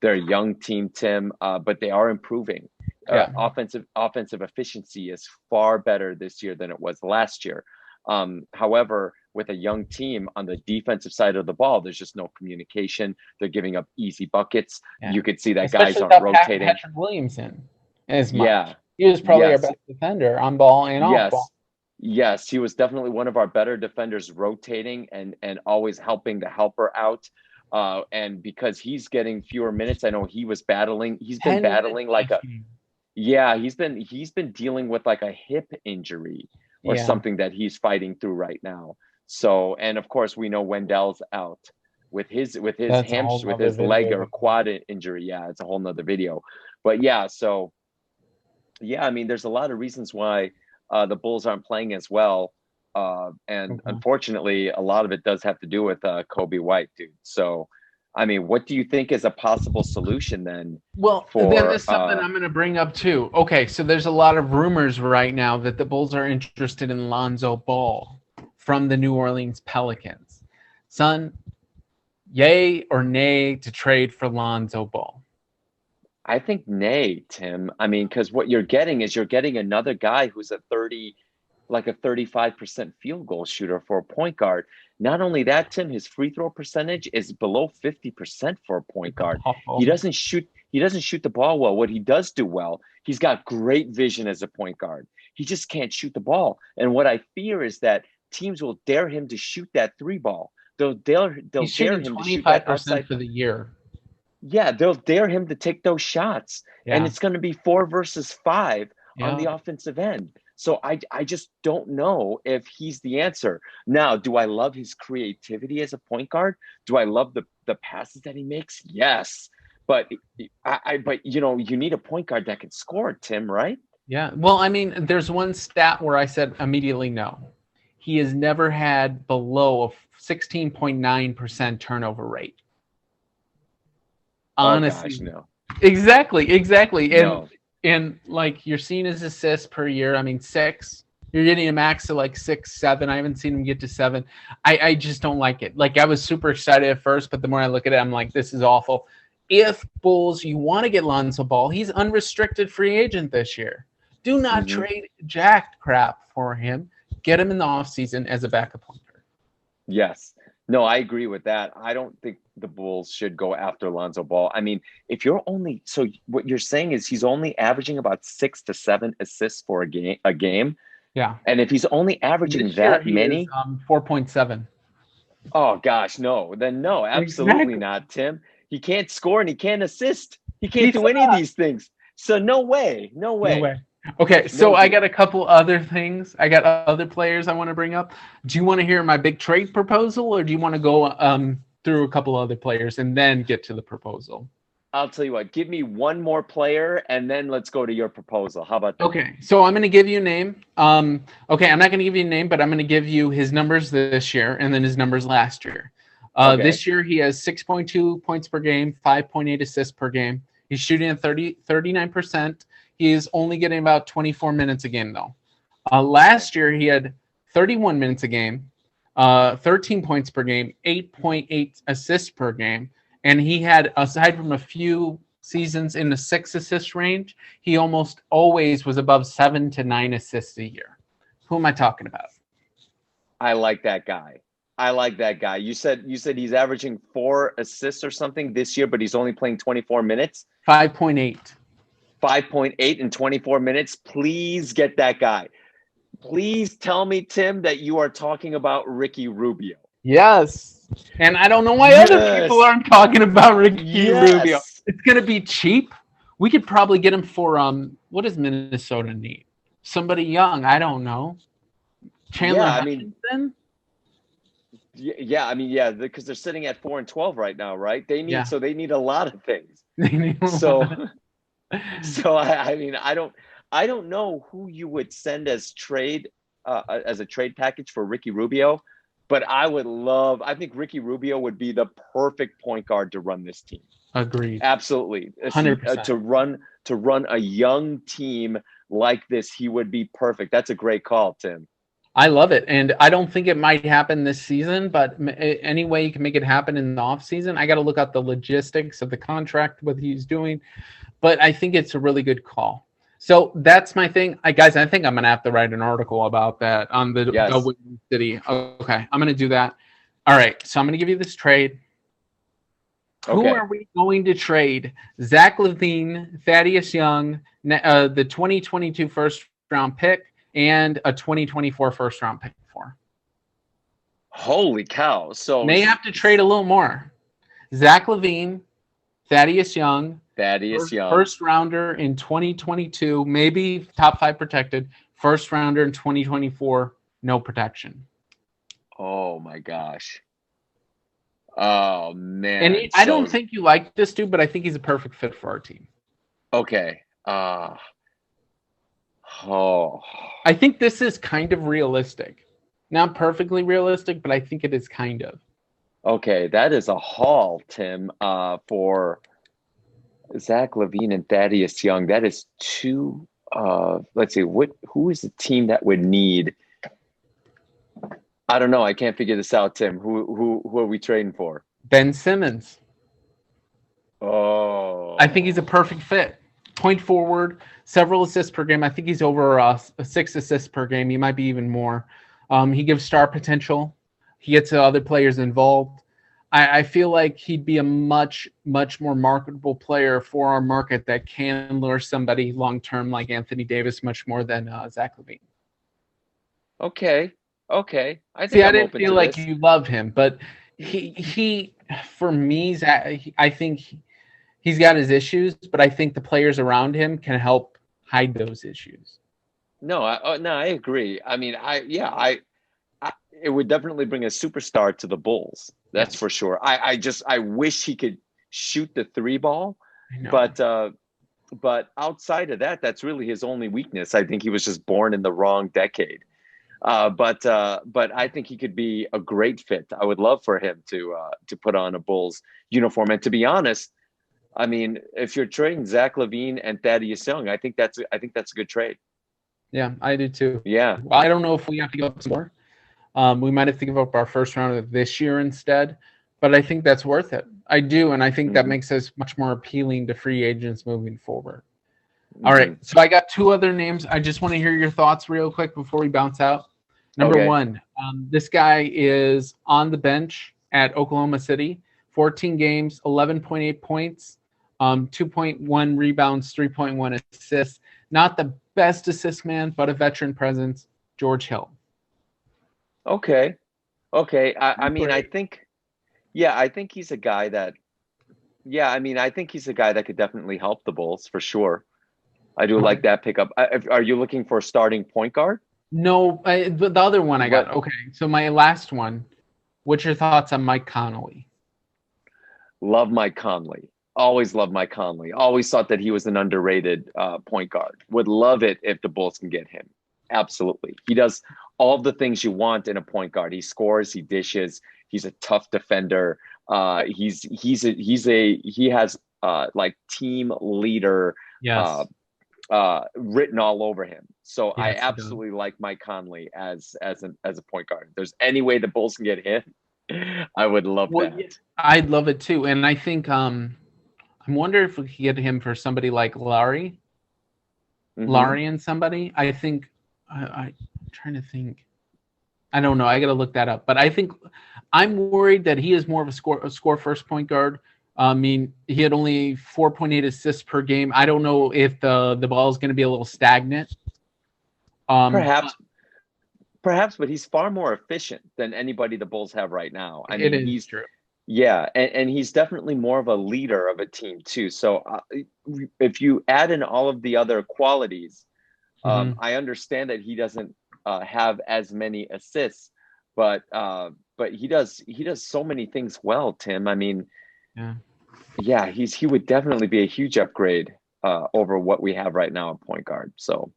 They're a young team, Tim, but they are improving. Yeah. Offensive efficiency is far better this year than it was last year. However, with a young team on the defensive side of the ball, there's just no communication. They're giving up easy buckets. Yeah. You could see that guys Especially aren't without rotating. Patrick Williamson as Yeah. much. He was probably our Yes. best defender on ball and off ball. Yes. Yes. He was definitely one of our better defenders, rotating and always helping the helper out. And because he's getting fewer minutes, I know he was battling. He's been 10 minutes battling like last a game. yeah. He's been dealing with like a hip injury or Yeah. something that he's fighting through right now. So, and of course, we know Wendell's out with his That's a whole with nother his leg video. or quad injury. Yeah, it's a whole nother video. But yeah, so yeah, I mean, there's a lot of reasons why the Bulls aren't playing as well. And Okay. unfortunately, a lot of it does have to do with Kobe White, dude. So, I mean, what do you think is a possible solution then Well, then for there's something I'm going to bring up too. Okay, so there's a lot of rumors right now that the Bulls are interested in Lonzo Ball from the New Orleans Pelicans. Son, yay or nay to trade for Lonzo Ball? I think nay, Tim. I mean, because what you're getting is you're getting another guy who's a 30, like a 35% field goal shooter for a point guard. Not only that, Tim, his free throw percentage is below 50% for a point guard. Oh, He doesn't shoot the ball well. What he does do well, he's got great vision as a point guard. He just can't shoot the ball. And what I fear is that teams will dare him to shoot that three ball. They'll he's dare shooting him to shoot that 25% outside. for the year. Yeah, they'll dare him to take those shots, and Yeah, it's going to be 4 versus 5 on yeah. the offensive end. So I just don't know if he's the answer. Now, do I love his creativity as a point guard? Do I love the passes that he makes? Yes, but but you need a point guard that can score, Tim, right? Yeah. Well, I mean, there's one stat where I said immediately no. He has never had below a 16.9% turnover rate. Oh gosh, Honestly. no, Exactly. no. And like you're seeing his assists per year. I mean, six. You're getting a max of like 6, 7. I haven't seen him get to 7. I just don't like it. Like I was super excited at first, but the more I look at it, I'm like, this is awful. If Bulls, you want to get Lonzo Ball, he's unrestricted free agent this year. Do not Hmm. trade jack crap for him. Get him in the offseason as a backup point guard. Yes. No, I agree with that. I don't think the Bulls should go after Lonzo Ball. I mean, if you're only so what you're saying is he's only averaging about 6 to 7 assists for a game. Yeah. And if he's only averaging This year that he is many, 4.7. oh gosh, no, then no, absolutely Exactly. not, Tim. He can't score and he can't assist. He can't He's do any of these things. So no way, no no way. way. Okay, No, so I dude. got a couple other things. I got other players I want to bring up. Do you want to hear my big trade proposal, or do you want to go through a couple other players and then get to the proposal? I'll tell you what, give me one more player and then let's go to your proposal. How about that? Okay, so I'm going to give you a name. Okay, I'm not going to give you a name, but I'm going to give you his numbers this year and then his numbers last year. Okay. This year he has 6.2 points per game, 5.8 assists per game. He's shooting at 39%. He's only getting about 24 minutes a game, though. Last year he had 31 minutes a game, 13 points per game, 8.8 assists per game. And he had, aside from a few seasons in the 6 assist range, he almost always was above 7 to 9 assists a year. Who am I talking about? I like that guy. I like that guy. You said he's averaging 4 assists or something this year, but he's only playing 24 minutes. 5.8. 5.8 in 24 minutes. Please get that guy. Please tell me, Tim, that you are talking about Ricky Rubio. Yes. And I don't know why other people Yes. aren't talking about Ricky Rubio. Yes. It's going to be cheap. We could probably get him for what does Minnesota need? Somebody young, I don't know. Chandler Yeah, I mean, Hutchinson? yeah, I mean, yeah, because they're sitting at 4-12 right now, right? Yeah. They need a lot of things. They need a So lot. so I mean, I don't know who you would send as a trade package for Ricky Rubio, but I think Ricky Rubio would be the perfect point guard to run this team. Agreed. Absolutely. See, 100%. to run a young team like this, he would be perfect. That's a great call, Tim. I love it, and I don't think it might happen this season, but any way you can make it happen in the off season. I got to look at the logistics of the contract, what he's doing, but I think it's a really good call. So that's my thing, guys. I think I'm gonna have to write an article about that on the Yes. Windy City. Okay, I'm gonna do that. All right, so I'm gonna give you this trade. Who Okay. are we going to trade? Zach Levine, Thaddeus Young, the 2022 first round pick, and a 2024 first round pick for. Holy cow. May have to trade a little more. Zach Levine, Thaddeus Young, Thaddeus Young. first rounder in 2022, maybe top 5 protected. First rounder in 2024, no protection. Oh my gosh. Oh And man. I don't So think you like this dude, but I think he's a perfect fit for our team. okay. Oh. I think this is kind of realistic. Not perfectly realistic, but I think it is kind of. Okay, that is a haul, Tim, for Zach Levine and Thaddeus Young. That is two let's see, who is the team that would need? I don't know. I can't figure this out, Tim. Who are we trading for? Ben Simmons. I think he's a Oh. perfect fit. Point forward, several assists per game. I think he's over 6 assists per game. He might be even more. He gives star potential. He gets other players involved. I feel like he'd be a much, much more marketable player for our market that can lure somebody long term like Anthony Davis much more than Zach Levine. Okay. Okay. I See, think I I'm didn't open feel to like this. you love him, but he for me, I think he's got his issues, but I think the players around him can help hide those issues. No, I agree. I mean, I it would definitely bring a superstar to the Bulls. That's Yes, for sure. I wish he could shoot the three ball, I know. but outside of that, that's really his only weakness. I think he was just born in the wrong decade. But I think he could be a great fit. I would love for him to put on a Bulls uniform. And to be honest, I mean, if you're trading Zach Levine and Thaddeus Young, I think that's a good trade. Yeah, I do too. Yeah. Well, I don't know if we have to give up some more. We might have to give up our first round of this year instead, but I think that's worth it. I do, and I think that Hmm. makes us much more appealing to free agents moving forward. All right, Hmm. so I got 2 other names. I just want to hear your thoughts real quick before we bounce out. Number Okay. one, this guy is on the bench at Oklahoma City, 14 games, 11.8 points, 2.1 rebounds, 3.1 assists. Not the best assist man, but a veteran presence, George Hill. Okay. Okay. I mean, I Great. think, yeah, I think he's a guy that, yeah, I mean, I think he's a guy that could definitely help the Bulls for sure. I do Okay. like that pickup. Are you looking for a starting point guard? No, the other one I got. What? Okay, so my last one. What's your thoughts on Mike Connolly? Love Mike Conley. Always loved Mike Conley. Always thought that he was an underrated point guard. Would love it if the Bulls can get him. Absolutely. He does all the things you want in a point guard. He scores, he dishes, he's a tough defender. He has like team leader uh, Yes. written all over him. So I Yes, he does. absolutely like Mike Conley as a point guard. If there's any way the Bulls can get him, I would love Well, yeah, that. I'd love it too, and I think I wonder if we could get him for somebody like Hmm. Laurie and somebody. I think I'm trying to think. I don't know. I got to look that up, but I think I'm worried that he is more of a score first point guard. I mean, he had only 4.8 assists per game. I don't know if the ball is going to be a little stagnant. But Perhaps, perhaps, but he's far more efficient than anybody the Bulls have right now. I it mean, is he's true. yeah, and he's definitely more of a leader of a team too. So if you add in all of the other qualities, Hmm. I understand that he doesn't have as many assists, but he does so many things well, Tim. I mean, Yeah. yeah, he would definitely be a huge upgrade over what we have right now at point guard. So